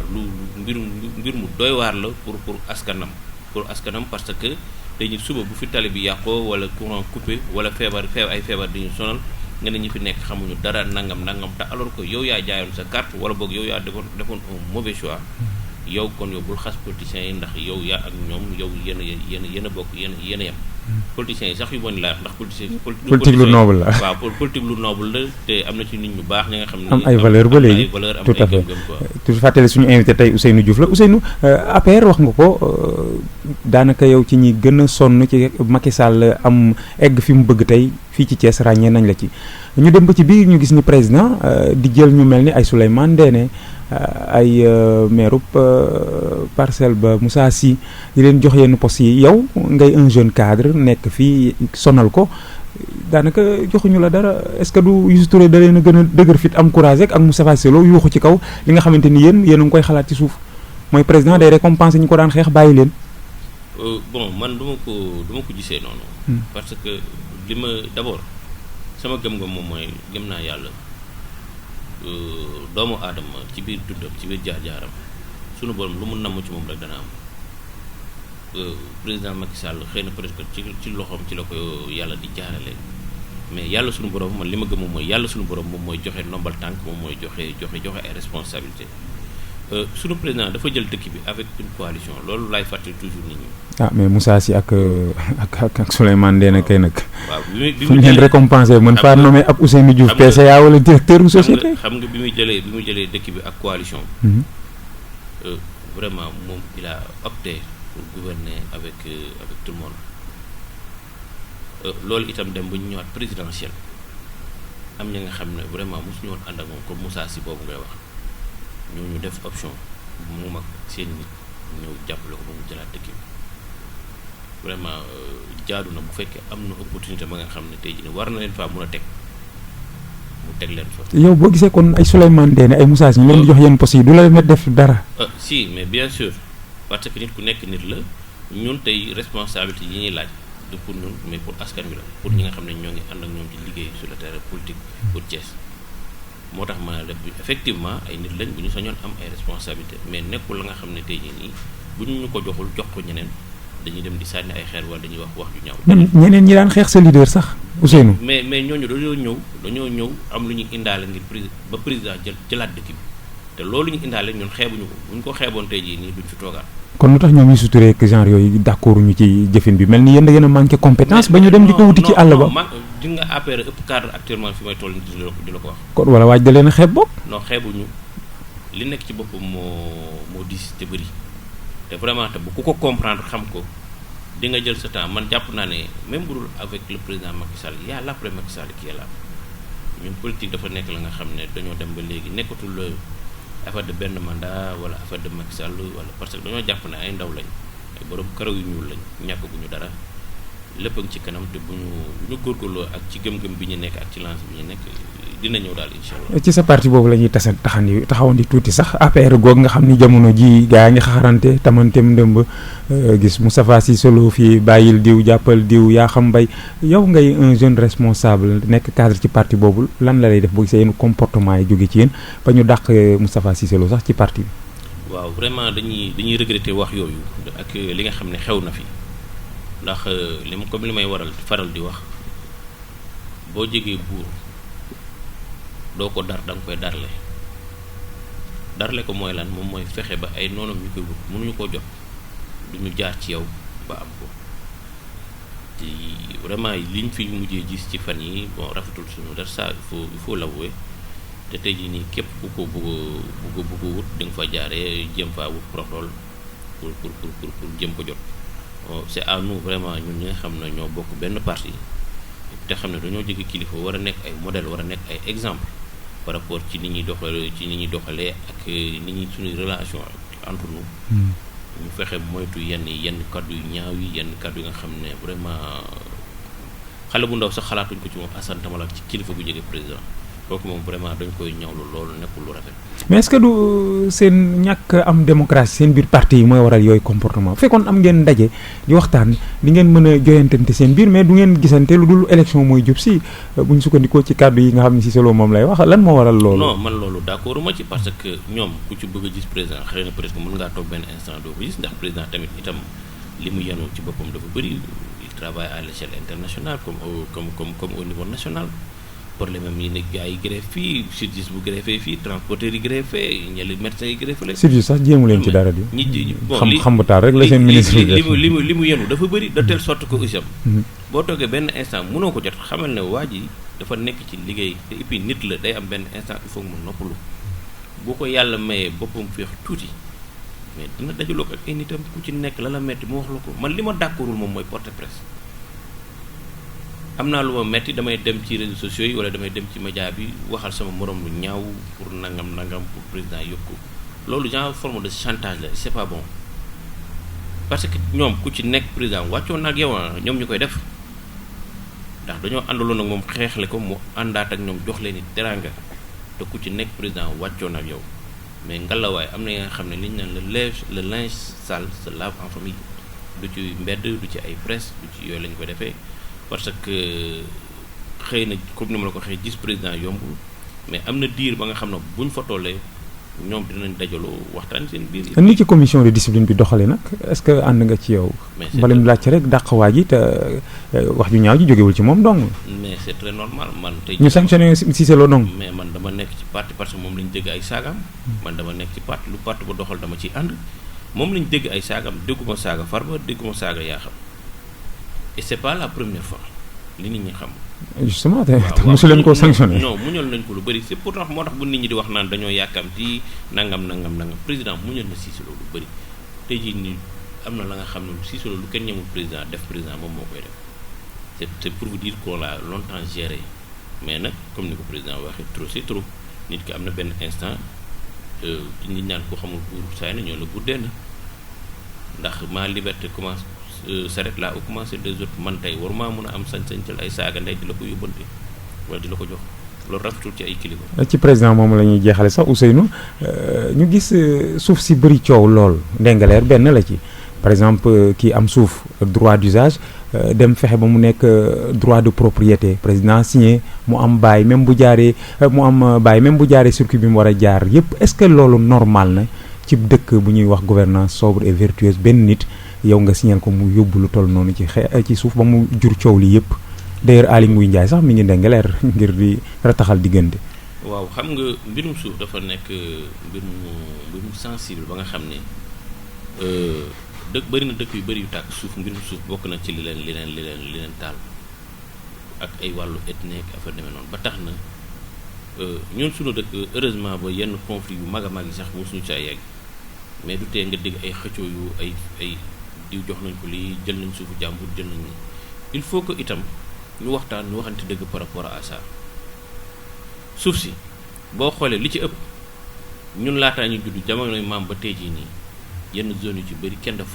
[SPEAKER 3] mbir mu doy waar la pour askanam parce que dañuy suba bu fi tali bi yàqoo wala courant coupé wala feebar ay feebar di ñu sonal nga ne ñi fi nekk xamuñu dara nangam te alors que yow yaa jaayoon sa carte wala boog yow yaa defoon un mauvais choix yow kon yow bul xas politiciens yi ndax yow yaa ak ñoom yow yéen a bokk yéen a yem politiciens yi sax yu bon laa ndax
[SPEAKER 2] politique lu noble la
[SPEAKER 3] waaw politique lu noble la te am na ci nit ñu baax ñi nga xam ne
[SPEAKER 2] am ay valeur ba léegi tout à fait tout fàttali suñu invité tey Ousseynou Diouf la Ousseynou APR wax nga ko daanaka yow ci ñi gën a sonn ci Macky Sall am egg fi mu bëgg tey fii ci Thiès ràññee nañ la ci ñu dem ba ci biir ñu gis ni président di jël ñu mel ni ay Souleymane Ndéné ay maire Parcelles ba Moussa Sy di leen jox yenn poste yi yow ngay un jeune cadre nekk fii sonal ko daanaka joxuñu la dara est-ce que du Youssou Touré da leen a gën a dëgër fit am courage rek ak Moustapha Cissé Lo yuuxu ci kaw li nga xamante ni yéen a ngi koy xalaat ci suuf mooy président day récompenser ñu ko daan xeex bàyyi leen.
[SPEAKER 3] bon man du ma ko gisee noonu. parce que li ma d'abord sama gëm-gëm moom mooy gëm naa yàlla. doomu aadama ci biir dundam ci biir jaar-jaaram sunu borom lu mu namm ci moom rek dana am président Macky Sall xëy na peut-être ci loxoom ci la ko yàlla di jaarale mais yàlla sunu borom man li ma gëm moom mooy yàlla sunu borom moom mooy joxe ndombal tànk moom mooy joxe ay responsabilité sunu président dafa jël dëkk bi avec une coalition loolu laay fàttali toujours nit ñi.
[SPEAKER 2] ah mais Moussa Sy ak Souleymane Ndéné kay nag.
[SPEAKER 3] waaw bi
[SPEAKER 2] fu ñu leen récompensé mën faa nommé ab Ousseynou Diouf PCA wala directeur bu société.
[SPEAKER 3] xam nga bi muy jëlee dëkk bi ak coalition. vraiment moom il a opté pour gouverner avec tout le monde loolu itam dem ba ñu ñëwaat présidentielle am ña nga xam ne vraiment mosuñu woon ànd ak moom comme Moussa Sy boobu ngay wax ñooñu def option mu mag seen nit ñëw jàppale ko ba mu jëlaat dëkk bi vraiment jaadu na bu fekkee am na opportunité ba nga xam ne tey jii war na leen faa mën a teg mu teg leen fa.
[SPEAKER 2] yow boo gisee kon ay Souleymane Ndéné ay Moussa Sy ñu leen di jox yenn postes yi du la met def dara.
[SPEAKER 3] si mais bien sûr parce que nit ku nekk nit la ñun tey responsabilité yi ñuy laaj du pour ñun mais pour askan wi la pour ñi nga xam ne ñoo ngi ànd ak ñoom ci liggéey sur le terrain politique pour Thiès moo tax ma def effectivement ay nit lañ bu ñu sañoon am ay responsabilité mais nekkul la nga xam ne tey jii nii bu ñu ko joxul jox ko ñeneen dañuy dem di sànni ay xeer wala dañuy wax ju ñaaw.
[SPEAKER 2] ñeneen ñi daan xeex sa leader sax Ousseynou.
[SPEAKER 3] mais ñooñu dañoo ñëw am lu ñu indaale ngir ba président jëlaat dëkk bi te loolu ñu indaale ñun xeebuñu ko bu ñu ko xeeboon tey jii nii duñ fi toogaat.
[SPEAKER 2] kon lu tax ñoom Youssou Touré ak genre yooyu d'accord ñu ci jëfin bi mel ni yéen da ngeen a manqué compétence ba ñu dem di ko wuti ci àll ba.
[SPEAKER 3] di nga APR ëpp cadre actuellement fi may toll di la ko wax.
[SPEAKER 2] kon wala waaj da leen a xeeb bopp.
[SPEAKER 3] non xeebuñu li nekk ci boppam moo diis te bëri te vraiment te bu ku ko comprendre xam ko di nga jël sa temps man jàpp naa ne même bu dul avec le président Macky Sall y a l'après Macky Sall qui est là ñun politique dafa nekk la nga xam ne dañoo dem ba léegi nekkatul affaire de benn mandat wala affaire de Macky Sall wala parce que dañoo jàpp ne ay ndaw lañ ay borom karaw yu ñuul lañ ñàkkaguñu dara lépp a ngi ci kanam te bu ñu góorgóorloo ak ci gëm-gëm bi ñu nekk ak ci lance bi ñu nekk dina ñëw daal incha allah.
[SPEAKER 2] ci sa parti boobu la ñuy taxawandi tuuti sax APR googu nga xam ni jamono ji gaa ngi xaarante tamantem ndëmb gis Moustapha Cissé Lo fii bàyyil diw jàppal diw yaa xam mbay yow ngay un jeune responsable nekk cadre ci parti boobu lan la lay def boo gisee yenn comportement yi jóge ci yéen ba ñu dàq Moustapha Cissé Lo sax ci parti bi.
[SPEAKER 3] waaw vraiment dañuy regretter wax yooyu ak li nga xam ne xew na fi ndax comme li may faral di wax boo jegee buur doo ko dar da nga koy darle ko mooy lan moom mooy fexe ba ay noonam ñu koy wut mënuñu koo jot duñu jaar ci yow ba am ko te vraiment liñ fi mujjee gis ci fan yi bon rafetul suñu dara ça il faut l'avouer te tey jii nii képp ku ko bëgg wut di nga fa jaaree jëm faa wut protocole pour jëm ko jot c'est à nous vraiment ñun ñi nga xam ne ñoo bokk benn parti te xam ne dañoo jóge kilifa war a nekk ay modèle war a nekk ay exemple par rapport ci ni ñuy doxalee ak ni ñuy suñuy relation entre nous. ñu fexe moytu yenn kaddu yu ñaaw yi yenn kaddu yi nga xam ne vraiment xale bu ndaw sax xalaatuñ ko ci moom asantamala ci kilifa gu jege président kooku moom vraiment dañ koy ñawlu loolu nekkul lu rafet.
[SPEAKER 2] mais est-ce que du seen ñàkk am démocratie seen biir parti yi mooy waral yooyu comportement bu fekkoon am ngeen ndaje di waxtaan di ngeen mën a joyantante seen biir mais du ngeen gisante lu dul élection mooy jub si bu ñu sukkandikoo ci kàddu yi nga xam ne si solo moom lay wax lan moo waral loolu.
[SPEAKER 3] non man loolu d'accord ma ci parce que ñoom ku ci bëgg a gis président xëy na peut-être que mën ngaa toog benn instant doo ko gis ndax président tamit itam li mu yenu ci boppam dafa bëri il travaille à l'échelle internationale comme au niveau national. problème am yi ne gars yi grève fii service bu greffé fii transporteurs yi greffé ñeli médecins yi greffé la
[SPEAKER 2] service sax jéemu leen ci dara di
[SPEAKER 3] bon
[SPEAKER 2] xam taal rek la seen ministre
[SPEAKER 3] li mu yenu dafa bëri de telle sorte que aussi boo toogee benn instant mënoo ko jot xamal ne waa ji dafa nekk ci liggéey te et puis nit la day am benn instant il faut mu noppalu boo ko yàlla mayee boppam féex tuuti mais dina dajaloo ak ay nitam ku ci nekk la metti mu wax la ko man li ma d'accordul moom mooy porte presse am naa lu ma metti damay dem ci réseaux sociaux yi wala damay dem ci média bi waxal sama morom lu ñaaw pour nangam pour président yokku loolu genre forme de chantage la c'est pas bon parce que ñoom ku ci nekk président wàccoon na ak yow ñoom ñu koy def ndax dañoo àndaloon ak moom xeexle ko mu àndaat ak ñoom jox leen ni teraanga te ku ci nekk président wàccoon ak yow mais ngalawaay am na nga xam ne li ñu naan le linge sale se lave en famille du ci mbedd du ci ay presse du ci yooyu lañ koy defee. parce que xëy na comme ni ma la ko waxee gis président yombul mais am na diir ba nga xam ne buñ fa tollee ñoom dinañ dajaloo waxtaan seen biir.
[SPEAKER 2] ni ci commission de discipline bi doxalee nag est-ce que ànd nga ci yow. bala ñu laajte rek dàqwaa ji te wax ju ñaaw ji jógewul ci moom dong.
[SPEAKER 3] mais c'est très normal man tey.
[SPEAKER 2] ñu sanctionné Cissé Lo dong.
[SPEAKER 3] mais man dama nekk ci parti parce que moom lañ dégg ay saagam. man dama nekk ci parti lu parti ba doxal dama ciy ànd moom lañ dégg ay saagam dégguma saaga Farba dégguma saaga yaa xam. et c'est pas la première fois li nit ñi xam.
[SPEAKER 2] justement te mosu leen koo sanctionné.
[SPEAKER 3] non muñal nañ ko lu bëri c'est pourtant moo tax bu nit ñi di wax naan dañoo yàkkamti nangam président muñal na Cissé Lo lu bëri tey jii nii am na la nga xam ne Cissé Lo lu kenn ñemul président def président moom moo koy def c'est pour vous dire qu'on l'a longtemps géré mais nag comme ni ko président waxee trop c'est trop nit ki am na benn instant nit ñaan ko xamul buur saay na ñoo la buur denn ndax ma liberté commence s'arrête là au commencer des autres man tey waruma mën a am sañ-sañ jël ay saaga ndey di la ko yóbbante wala di la ko jox loolu rafetul ci ay kilifa.
[SPEAKER 2] ci président moom la ñuy jeexale sax Ousseynou ñu gis suuf si bëri coow lool Ndingler benn la ci par exemple kii am suuf droit d'usage dem fexe ba mu nekk droit de propriété président signé mu am bail même bu jaaree circuit bi mu war a jaar yépp est-ce que loolu normal na ci dëkk bu ñuy wax gouvernance sobre et vertueuse benn nit yow nga signal ko mu yóbbu lu toll noonu ci suuf ba mu jur coow li yépp d'ailleurs Aly Ngouille Ndiaye sax mi ngi Ndingler ngir di rataxal diggante.
[SPEAKER 3] waaw xam nga mbirum suuf dafa nekk mbirum sensible ba nga xam ne bëri na dëkk yu bëri yu tàkk suuf mbirum suuf bokk na ci li leen taal ak ay wàllu ethnique affaire demee noonu ba tax na ñun suñu dëkk heureusement ba yenn conflit yu mag a mag yi sax mosuñu saa yegg mais du tee nga dégg ay xëccoo yu ay diw jox nañ ko lii jël nañ suufu jàmbur jël nañ il faut que itam ñu waxante dëgg par rapport à ça suuf si boo xoolee li ci ëpp ñun laataa ñu judd jamonoy maam ba tey jii nii yenn zone yu ci bëri kenn def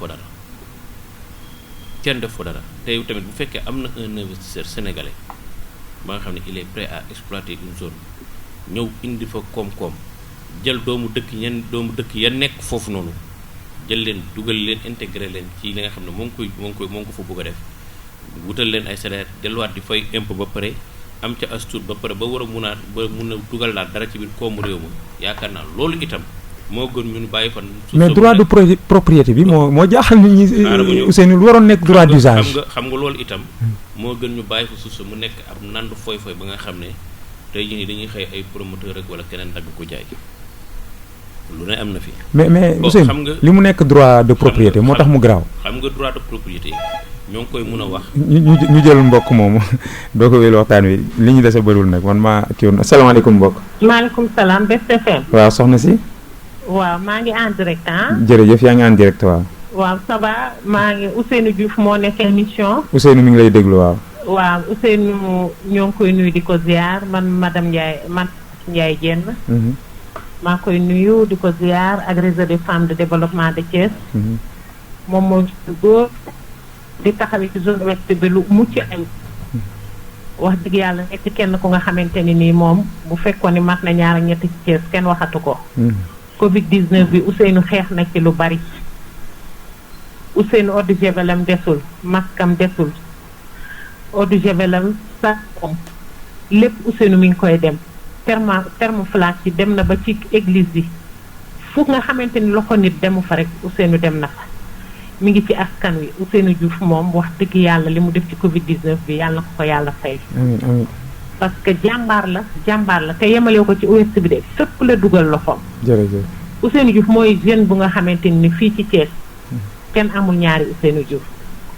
[SPEAKER 3] fa dara tey tamit bu fekkee am na un investisseur sénégalais ba nga xam ne il est prêt à exploiter une zone ñëw indi fa koom-koom jël doomu dëkk ya nekk foofu noonu jël leen dugal leen intégré leen ci li nga xam ne moo ngi ko fa bëgg a def wutal leen ay salaire delluwaat di fay impôt ba pare am ca astuut ba pare ba war a mun a dugal daal dara ci biir koomu réew ma yaakaar naa loolu itam moo gën ñun bàyyi fan.
[SPEAKER 2] mais droit de propriété bi moo jaaxal nit ñi. Ousseynou lu waroon nekk droit d'usage.
[SPEAKER 3] xam nga loolu itam. moo gën ñu bàyyi fa suuf sa mu nekk ab nandu foy ba nga xam ne tey jii nii dañuy xëy ay promoteur rek wala keneen dagg ko jaay lu ne am na fi.
[SPEAKER 2] mais Ousseynou li mu nekk droit de propriété moo tax mu garaaw.
[SPEAKER 3] xam nga droit de propriété ñoo ngi koy mun a wax.
[SPEAKER 2] ñu jël mbokk moomu doo ko wéyal waxtaan wi li ñu dese bëriwul nag man maa kii woon asalaamaaleykum mbokk.
[SPEAKER 4] maaleykum salaam Best FM.
[SPEAKER 2] waaw soxna si.
[SPEAKER 4] waaw maa ngi en direct
[SPEAKER 2] jërëjëf yaa ngi en direct waaw.
[SPEAKER 4] waaw ça va maa ngi Ousseynou Diouf moo nekk émission.
[SPEAKER 2] Ousseynou mi ngi lay déglu waaw.
[SPEAKER 4] waaw Ousseynou ñoo ngi koy nuyu di ko ziar man madame Ndiaye man Ndiaye Diène maa koy nuyu di ko ziar ak réseau des femmes de développement de Thiès moom moo góor di taxawee ci zone ouest bi lu mucc ay wax dëgg yàlla nekk kenn ku nga xamante ni nii moom bu fekkoon ni mat na ñaar ak ñetti ci Thiès kenn waxatu ko Covid 19 bi Ousseynou xeex na ci lu bari Ousseynou eau de javelam desul maskam desul eau de javelam sakom lépp Ousseynou mi ngi koy dem thermoflash yi dem na ba ci église bi fu nga xamante ni loxo nit demu fa rek Ousseynou dem na fa mi ngi ci askan wi Ousseynou Diouf moom wax dëgg yàlla li mu def ci Covid 19 bi yàlla na ko yàlla fay.
[SPEAKER 2] amiin amiin.
[SPEAKER 4] parce que jàmbaar la te yemale ko ci ouest bi de fépp la dugal loxoom.
[SPEAKER 2] jërëjëf
[SPEAKER 4] Ousseynou Diouf mooy jeune bu nga xamante ni fii ci Thiès kenn amul ñaari Ousseynou Diouf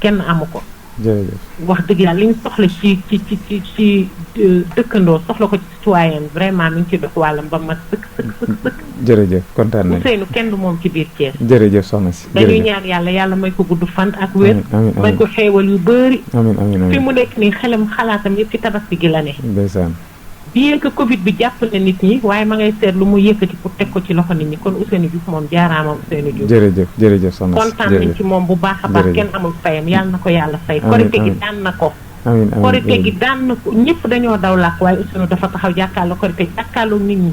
[SPEAKER 4] kenn amu ko.
[SPEAKER 2] jërëjëf
[SPEAKER 4] wax dëgg yàlla li ñu soxla ci dëkkandoo soxla ko ci citoyen vraiment mi ngi ci dox wàllam ba mat sëkk.
[SPEAKER 2] jërëjëf kontaan nañu
[SPEAKER 4] Ousseynou kenn du moom ci biir Thiès.
[SPEAKER 2] jërëjëf soxna si
[SPEAKER 4] dañuy ñaan yàlla may ko gudd fan ak wér. may ko xéewal yu bëri.
[SPEAKER 2] amiin
[SPEAKER 4] fi mu nekk nii xelam xalaatam yëpp ci tabaski gi la ne.
[SPEAKER 2] ndeysaan.
[SPEAKER 4] bien que Covid bi jàpp na nit ñi waaye ma ngay seet lu mu yëkkati pour teg ko ci loxo nit ñi kon Ousseynou Diouf moom jaaraama Ousseynou Diouf.
[SPEAKER 2] jërëjëf soxna si
[SPEAKER 4] kontaan nañ ci moom bu baax a baax kenn amul fayam yàlla na ko yàlla fay. korite gi daan na ko. korite gi daan na ko ñëpp dañoo daw làkk waaye Ousseynou dafa taxaw jàkkaarloo korite jàkkaarloo nit ñi.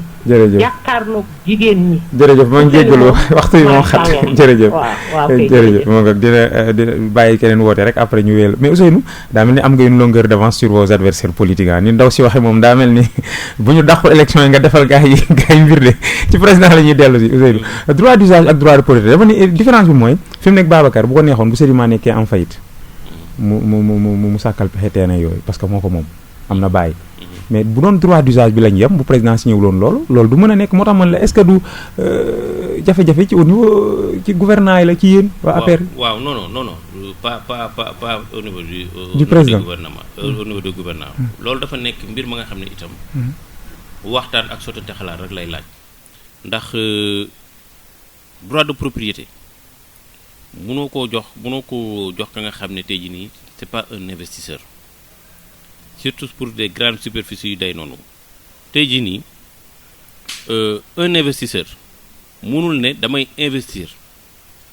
[SPEAKER 4] jàkkaarloo jigéen ñi.
[SPEAKER 2] jërëjëf maa ngi jéggalu waxtu yi moo xat jërëjëf.
[SPEAKER 4] waaw
[SPEAKER 2] jërëjëf moo nga dina bàyyi keneen woote rek après ñu wéyal mais Ousseynou daa mel ni am nga une longueur d'avance sur vos adversaires politiques ni ndaw si waxee moom daa mel ni bu ñu dàqul élection yi nga defal gaa yi mbir de ci président la ñuy dellu si Ousseynou droit d'usage ak droit de propriété dafa ni différence bi mooy fi mu nekk Babacar bu ko neexoon bu Sedima nekkee am faillite mu sàkkal pexe teene yooyu parce que moo ko moom am na bàyyi mais bu doon droit d'usage bi lañ yem bu président signé wuloon loolu du mën a nekk moo tax man la est-ce que du jafe-jafe ci au niveau ci gouvernement yi la ci yéen waa APR.
[SPEAKER 3] waaw non pas au niveau
[SPEAKER 2] du président
[SPEAKER 3] gouvernement au niveau du gouvernement loolu dafa nekk mbir ma nga xam ne itam waxtaan ak sottante xalaat rek lay laaj ndax droit de propriété mënoo koo jox ka nga xam ne tey jii nii c'est pas un investisseur surtout pour des grandes superficies yu day noonu tey jii nii un investisseur mënul ne damay investir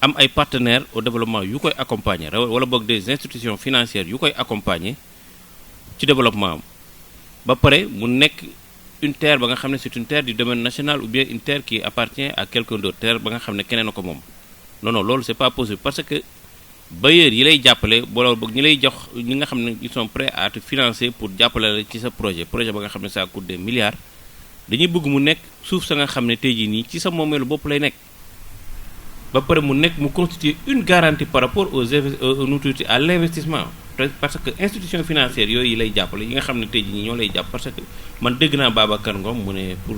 [SPEAKER 3] am ay partenaires au développement yu koy accompagner wala boog des institutions financières yu koy accompagner ci développement am ba pare mu nekk une terre ba nga xam ne c'est une terre du domaine national ou bien une terre qui appartient à quelqu'un d'autre terre ba nga xam ne keneen a ko moom non loolu c'est pas possible parce que bailleurs yi lay jàppale booloo boog ñi lay jox ñi nga xam ne ils sont prêts à te financer pour jàppale la ci sa projet ba nga xam ne ça coûte des milliards dañuy bëgg mu nekk suuf sa nga xam ne tey jii nii ci sa moomeelu bopp lay nekk ba pare mu constituer une garantie par rapport à l'investissement parce que institution financière yooyu yi lay jàppale yi nga xam ne tey jii nii ñoo lay jàpp parce que man dégg naa Babacar Ngom mu ne pour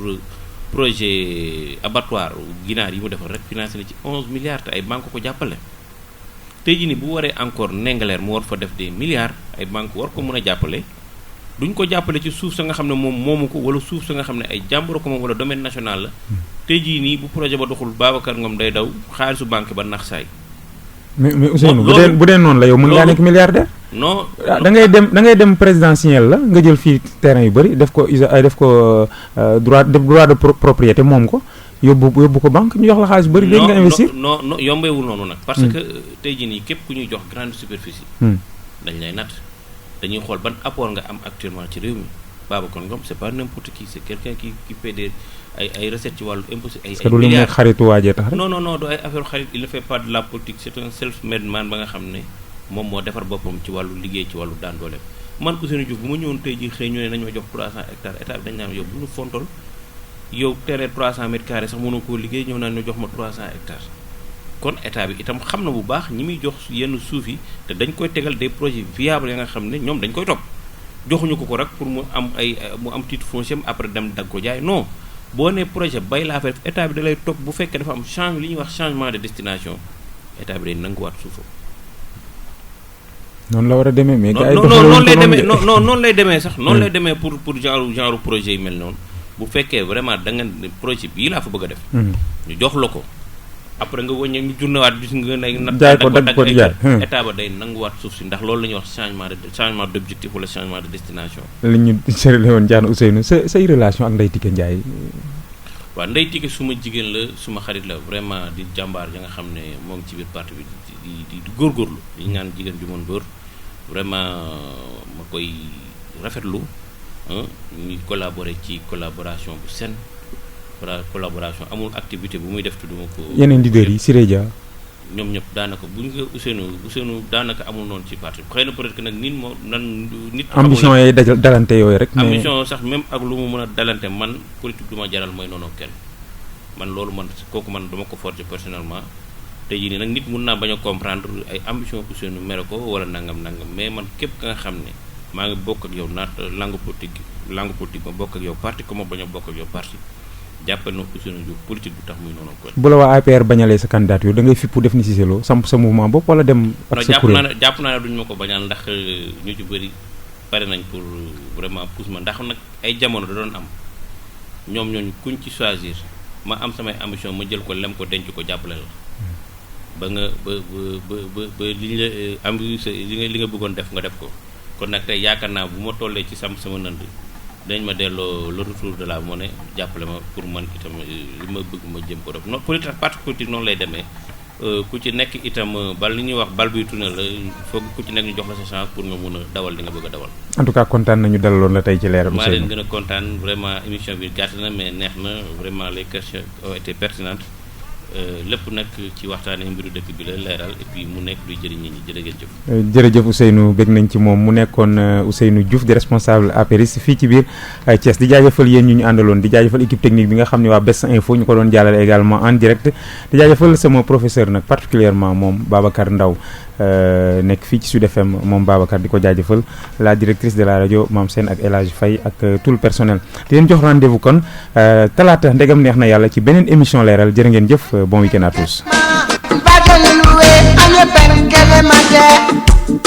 [SPEAKER 3] projet abattoir ginaar yi mu defar rek financé na ci 11 milliards te ay banque ko jàppale tey jii ni bu waree encore Ndingler mu war fa def des milliards ay banque war ko mën a jàppale duñ ko jàppale ci suuf sa nga xam ne moom moomu ko wala suuf sa nga xam ne ay jàmbur ko moom wala domaine national la tey jii nii bu projet ba doxul Babacar Ngom day daw xaalisu banque ba nax saay
[SPEAKER 2] mais Ousseynou bu dee noonu la yow mën ngaa nekk milliardaire
[SPEAKER 3] non
[SPEAKER 2] da ngay dem présidentiel la nga jël fii terrain yu bëri def ko droit de propriété moom ko yóbbu ko banque ñu jox la xaalis bëri léegi nga investir
[SPEAKER 3] non yombeewul noonu nag parce que tey jii nii képp ku ñuy jox grande superficie dañ lay natt dañuy xool ban apport nga am actuellement ci réew mi Babacar Ngom c'est pas n'importe qui c'est quelqu'un qui paie des ay recettes ci wàllu impôt ay
[SPEAKER 2] est-ce que du li mu nekk xaritu waajee tax rek
[SPEAKER 3] non du ay affaire xarit il ne fait pas de la politique c'est un self-made man ba nga xam ne moom moo defar boppam ci wàllu liggéey ci wàllu daan dooleem man Ousseynou Diouf bu ma ñëwoon tey jii xëy ñu ne nañu ma jox 300 hectares état bi dañ naan yow bu ñu fontol yow terrain 300 mètres carrés sax mënoo koo liggéey ñëw naan ñu jox ma 300 hectares kon état bi itam xam na bu baax ñi muy jox yenn suuf yi te dañ koy tegal des projets viables ya nga xam ne ñoom dañ koy topp joxuñu ko rek pour mu am titre foncier après dem dag ko jaay non boo nee projet bay laa fa def état bi da lay topp bu fekkee dafa am li ñuy wax changement de destination état bi day nanguwaat suufam.
[SPEAKER 2] noonu la war a demee mais. gars yi
[SPEAKER 3] noonu lay demee noonu lay demee sax. noonu lay demee pour genre projet yi mel noonu bu fekkee vraiment da nga projet bii laa fa bëgg a def. ñu jox la ko après nga wëññe ñu journewaat bis nga ne
[SPEAKER 2] jaay ko dagg ko di jaay
[SPEAKER 3] état ba day nanguwaat suuf si ndax loolu la ñuy wax changement d'objectif wala changement de destination.
[SPEAKER 2] li ñu sërale woon Diane Ousseynou say relation ak Ndeye Tické Ndiaye.
[SPEAKER 3] waaw Ndeye Tické suma jigéen la suma xarit la vraiment di jàmbaar ja nga xam ne moo ngi ci biir parti bi di góorgóorlu di ñaan jigéen ju mën góor vraiment ma koy rafetlu ñuy collaborer ci collaboration bu saine collaboration amul activité bu muy def tudduma ko.
[SPEAKER 2] yeneen leader yi Siré Dia.
[SPEAKER 3] ñoom ñëpp daanaka bu ñu ko Ousseynou daanaka amul noonu ci parti xëy na peut-être que nag nit
[SPEAKER 2] ambition yooyu dalante yooyu rek.
[SPEAKER 3] ambition sax même ak lu mu mën a dalante man politique du ma jaral mooy noonu kenn man loolu kooku man dama ko forger personnellement tey jii nii nag nit mun naa bañ a comprendre ay ambition Ousseynou mere ko wala nangam mais man képp ka nga xam ne maa ngi bokk ak yow langue politique ma bokk ak yow parti ko ma bañ a bokk ak yow parti jàppal na Ousseynou Diouf politique bu tax muy noonu ko.
[SPEAKER 2] bu la waa APR bañalee sa candidature da ngay fippu def ni Cissé Lo samp sa mouvement bopp wala dem. ak sa kuréel
[SPEAKER 3] jàpp naa ne duñu ma ko bañal ndax ñu ci bëri pare nañ pour vraiment pousse ma ndax nag ay jamono da doon am ñoom ñooñu kuñ ci choisir ma am samay ambition ma jël ko lem ko denc ko jàppale la ba nga ba li ñu la am li nga bëggoon def nga def ko kon nag tey yaakaar naa bu ma tollee ci sama nënd. dañ ma delloo le retour de la monnaie jàppale ma pour man itam li ma bëgg ma jëm ko def non politique parti politique noonu lay demee ku ci nekk itam bal li ñuy wax bal buy tourné la foog ku ci nekk ñu jox la sa chance pour nga mun a dawal li nga bëgg a dawal.
[SPEAKER 2] en tout cas kontaan nañu dalaloon la tey ci Leral.
[SPEAKER 3] maa leen gën a kontaan vraiment émission bi gàtt na mais neex na vraiment les questions ont été pertinentes lépp nag ci waxtaanee mbiru dëkk bi la Leral et puis mu nekk luy jëriñ nit ñi jërë ngeen jëf.
[SPEAKER 2] jërëjëf Ousseynou bég nañ ci moom mu nekkoon Ousseynou Diouf di responsable APRIS fii ci biir Thiès di jaajëfal yéen ñu àndaloon di jaajëfal équipe technique bi nga xam ne waa Best Info ñu ko doon jàllale également en direct di jaajëfal sama professeur nag particulièrement moom Babacar Ndaw nekk fii ci Sud FM moom Babacar di ko jaajëfal la directrice de la rajo Mame Sène ak El Hadj Faye ak tout le personnel di leen jox rendez-vous kon talaata ndegam neex na yàlla ci beneen émission Leral jërë ngeen jëf bon week-end à tous.